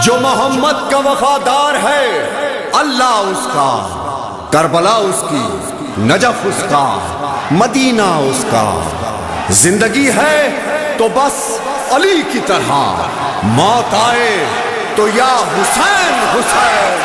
جو محمد کا وفادار ہے اللہ اس کا، کربلا اس کی، نجف اس کا، مدینہ اس کا، زندگی ہے تو بس علی کی طرح، موت آئے تو یا حسین حسین۔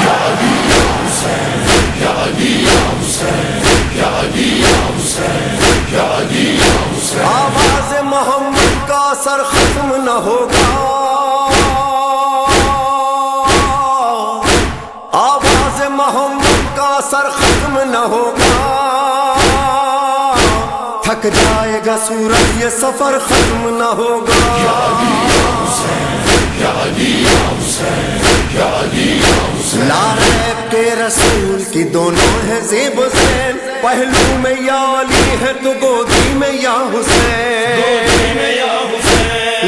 یا علی یا حسین، یا علی یا حسین، یا علی یا حسین، یا علی یا حسین۔ آواز محمد کا اثر ختم نہ ہوگا، آواز محمد کا اثر ختم نہ ہوگا، تھک جائے گا سورج یہ سفر ختم نہ ہوگا۔ یا علی یا حسین، یا علی یا حسین، یا علی یا حسین۔ لاریب کے رسول کی دونوں ہے زیب و زین، پہلو میں یا علی ہے تو گودی میں یا حسین،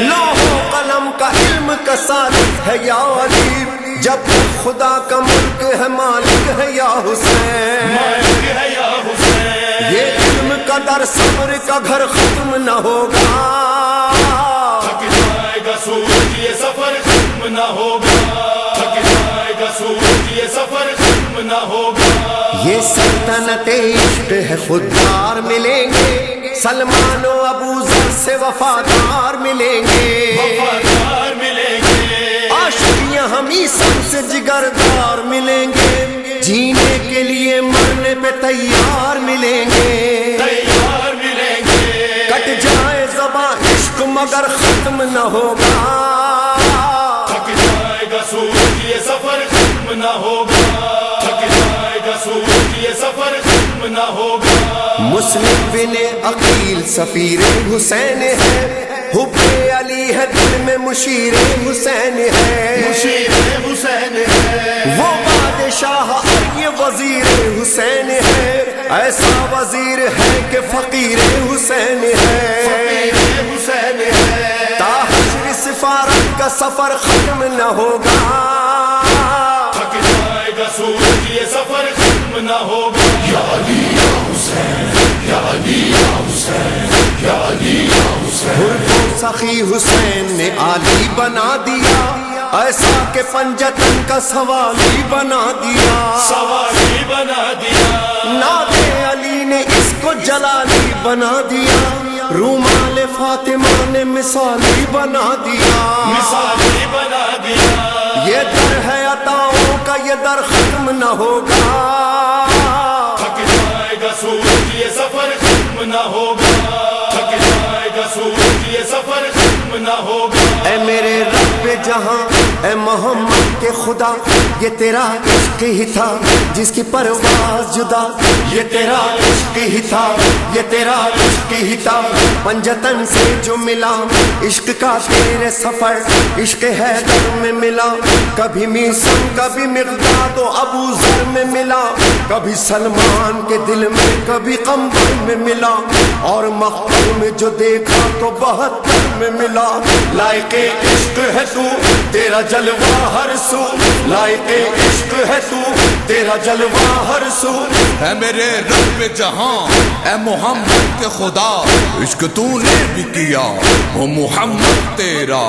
لوح و قلم کا علم کا سالک ہے یا علی، جب تک خدا کا ملک ہے مالک ہے یا حسین، یہ علم کا در صبر کا گھر ختم نہ ہوگا، تھک جائے گا سورج یہ سفر ختم نہ ہوگا، تھک جائے گا سورج یہ سفر ختم نہ ہوگا۔ یہ سلطنت عشق ہے خوددار ملیں گے، سلمان و ابو ذر سے وفادار ملیں گے، وفادار ملیں گے، عاشقیاں ہمیں سب سے جگردار ملیں گے، جینے کے لیے مرنے پہ تیار ملیں گے، تیار ملیں گے، کٹ جائے زبان عشق مگر ختم نہ ہوگا، تھک جائے گا سورج یہ سفر ختم نہ ہوگا، تھک جائے گا سورج یہ سفر ختم نہ ہوگا۔ مسلم بن عقیل سفیر حسین ہے، حب علی ہے دل میں مشیر حسین ہے، مشیر حسین ہے، وہ بادشاہ اور یہ وزیر حسین ہے، ایسا وزیر ہے کہ فقیر حسین ہے، فقیر حسین ہے، تا حشر سفارت کا سفر ختم نہ ہوگا، تھک جائے گا سورج یہ سفر ختم نہ ہوگا۔ یا علی یا حسین، یا علی یا حسین، یا علی یا حسین۔ ہر کو سخی حسین نے علی بنا دیا، ایسا کہ پنجتن کا سوالی بنا دیا، سوالی بنا دیا، ناد علی نے اس کو جلالی بنا دیا، رومال فاطمہ نے مثالی بنا دیا، مثالی بنا دیا، یہ در ہے عطاؤں کا یہ در ختم نہ ہوگا، تھک جائے گا سورج یہ سفر ختم نہ ہوگا، تھک جائے گا سورج یہ سفر ختم نہ ہوگا۔ اے میرے رب جہاں، اے محمد کے خدا، یہ تیرا عشق ہی تھا جس کی پرواز جدا، یہ تیرا عشق ہی تھا، یہ تیرا عشق ہی تھا، پنجتن سے جو ملا عشق کا تیرے سفر، عشق حیدر میں ملا، کبھی میسم کبھی مقداد و ابو ذر میں ملا، کبھی سلمان کے دل میں کبھی قمبر میں ملا، اور مقبر میں جو دیکھا تو 72 میں ملا، لائق عشق ہے تو تیرا جلوہ ہر سو، لائق عشق ہے تو تیرا جلوہ ہر سو، اے میرے رب جہاں، اے محمد کے خدا، عشق تو نے بھی کیا، وہ محمد تیرا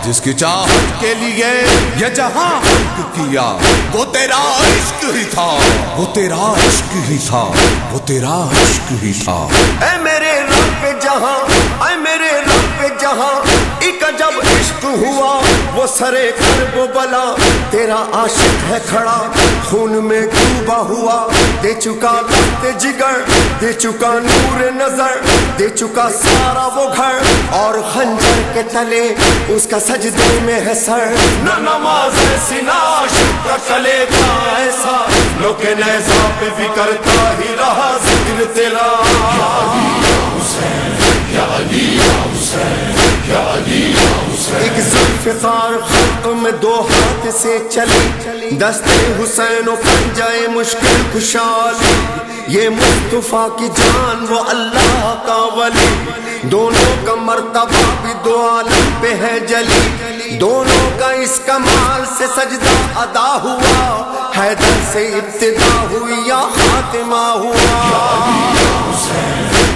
جس کی چاہت کے لیے یہ جہاں خلق کیا، وہ تیرا عشق ہی تھا، وہ تیرا عشق ہی تھا، وہ تیرا عشق ہی تھا۔ اے میرے رب جہاں، اے میرے رب جہاں، ایک جب عشق ہوا وہ بسرے کرب و بلا تیرا عاشق ہے کھڑا خون میں ڈوبا ہوا دے چکا لخت جگر دے چکا نور نظر دے چکا سارا وہ گھر اور خنجر کے تلے اس کا سجدے میں ہے سر نہ نماز ایسی نہ عاشق کا کلے کا ایسا لوگ نیزہ پہ بھی کرتا ہی رہا ذکر تیرا یا علی یا حسین یا علی یا حسین یا علی یا حسین ایک ذوالفقار خلق میں دو ہاتھ سے چلی دستے حسین و پنجائے مشکل کشالی یہ مصطفیٰ کی جان وہ اللہ کا ولی دونوں کا مرتبہ بھی دو عالم پہ ہے جلی دونوں کا اس کمال سے سجدہ ادا ہوا حیدر سے ابتدا ہوئی یا خاتمہ ہوا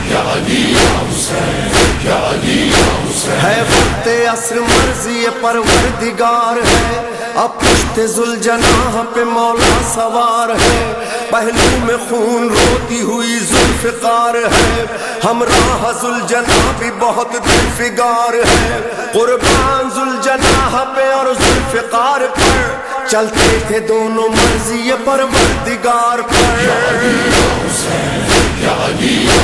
یا علی یا حسین یا علی یا حسین ہے وقت عصر مرضی پروردگار ہے اب پشت ذوالجناح پہ مولا سوار ہے پہلو میں خون روتی ہوئی ذوالفقار ہے ہمراہ ذوالجناح بھی بہت دل فگار ہے قربان ذوالجناح پہ اور ذوالفقار پر چلتے تھے دونوں مرضی پروردگار پر یا علی یا حسین یا علی یا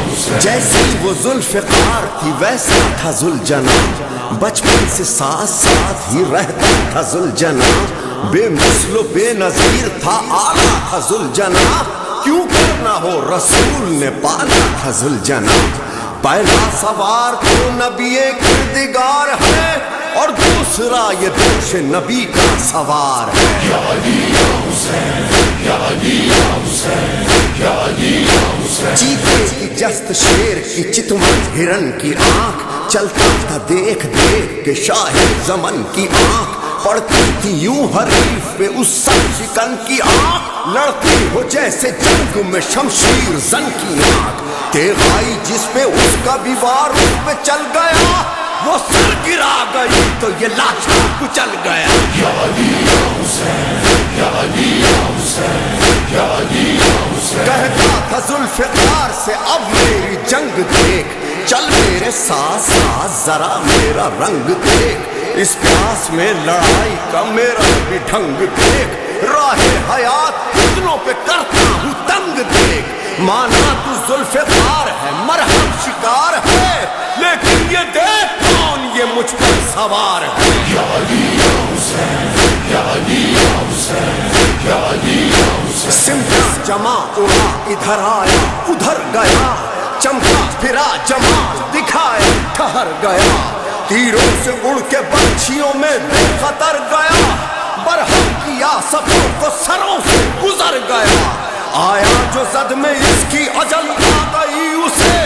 حسین جیسی وہ ذوالفقار تھی ویسا تھا ذوالجناح بچپن سے ساتھ ساتھ ہی رہتا تھا ذوالجناح بے مثل و بے نظیر تھا آلہ تھا ذوالجناح کیوں کرنا ہو رسول نے پالا تھا ذوالجناح پہلا سوار تو نبی کردگار ہے اور دوسرا یہ دوش نبی کا سوار ہے یا علی یا حسین یا علی یا حسین یا علی یا حسین چیتے کی جست شیر کی چتون ہرن کی آنکھ چلتا تھا دیکھ دیکھ کے شاہ زمن کی آنکھ پڑتی تھی یوں حریف پہ اس سب شکن کی آنکھ لڑتی ہو جیسے جنگ میں شمشیر زن کی آنکھ تیغ آئی جس پہ اس کا بھی وار اس پہ چل گیا وہ سر گرا گئی تو یہ لاچھا کچل گیا یا علی یا حسین یا علی یا حسین یا علی یا حسین کہتا تھا ذوالفقار سے اب میری جنگ دیکھ چل میرے ساتھ ساتھ ذرا میرا رنگ دیکھ اس پیاس میں لڑائی کا میرا بھی ڈھنگ دیکھ راہ حیات اتنوں پہ کرتا ہوں تنگ دیکھ مانا تو ذوالفقار ہے مرہم شکار ہے لیکن یہ دیکھ کون یہ مجھ پر سوار ہے یا علی یا حسین یا علی یا حسین یا علی یا حسین سمٹا جمع اڑا ادھر آیا ادھر گیا چمکا پھرا جمال دکھایا ٹھہر گیا تیروں سے اڑ کے بچھیوں میں بے خطر گیا برہم کیا سفوں کو سروں سے گزر گیا آیا جو زد میں اس کی اجل آ گئی اسے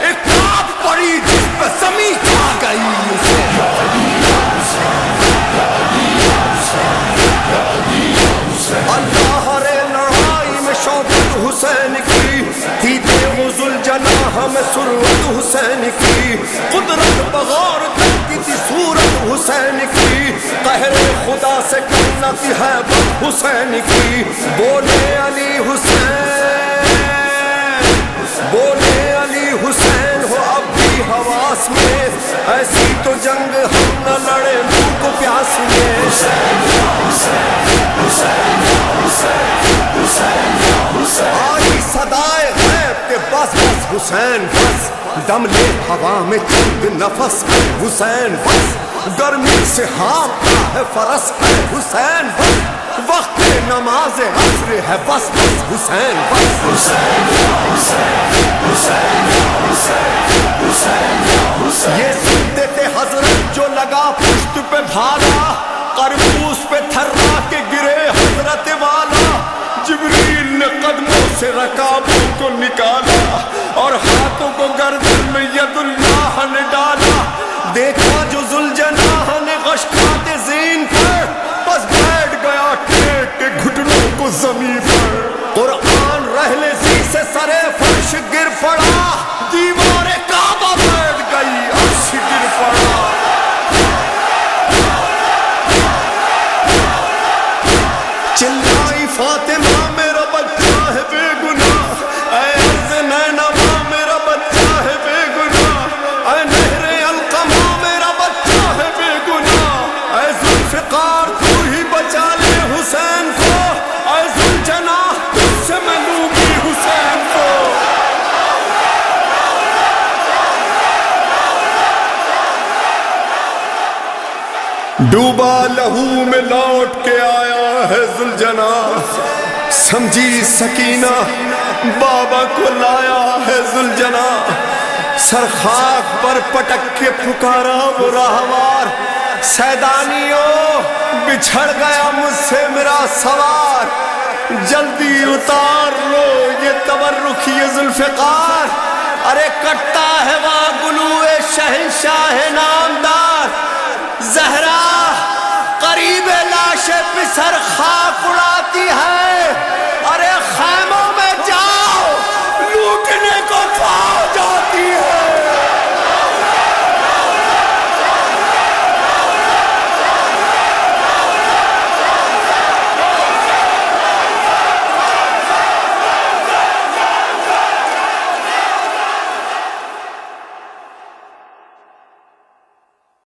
ایک کاپ پڑی جس پہ زمین آ گئی اسے یا علی یا حسین یا علی یا حسین یا علی یا حسین اللہ رے لڑائی میں شوکت حسین کی تھی تیغ ذوالجناح میں ثروت حسین کی قدرت بغور کرتی تھی صورت حسین کی قہر خدا سے کرنا تھی ہیبت حسین کی بولے علی حسین بولے علی حسین ہو اب بھی حواس میں ایسی تو جنگ ہم نہ لڑے بھوک پیاس میں آئی صدائے غیب کے بس بس حسین بس دم لے ہوا میں چند نفس ہے حسین بس گرمی سے ہانپتا ہے فرس ہے حسین بس وقت نماز عصر ہے بس بس حسین بس حسین یا حسین حسین یا حسین حسین یا حسین یہ سنتے تھے حضرت جو لگا پشت پہ بھالا قربوس پہ تھرا کے گرے حضرت والا جبریل نے قدموں سے رکابوں کو نکالا اور ہاتھوں کو گردن میں ید اللہ نے ڈالا دیکھا جو ذوالجناح نے غش کھاتے زین پر بس بیٹھ گیا ٹیک کے گھٹنوں کو زمین پر قرآن رحلے سی سے سرے فرش ڈوبا لہو میں لوٹ کے آیا ہے ذوالجنا، سمجھی سکینہ بابا کو لایا ہے ذوالجنا، سر خاک پر پٹک کے پکارا وہ راہوار، سیدانیوں بچھڑ گیا مجھ سے میرا سوار، جلدی اتار لو یہ تبرک یہ ذوالفقار، ارے کٹتا ہے وہاں گلوئے شہنشاہ نام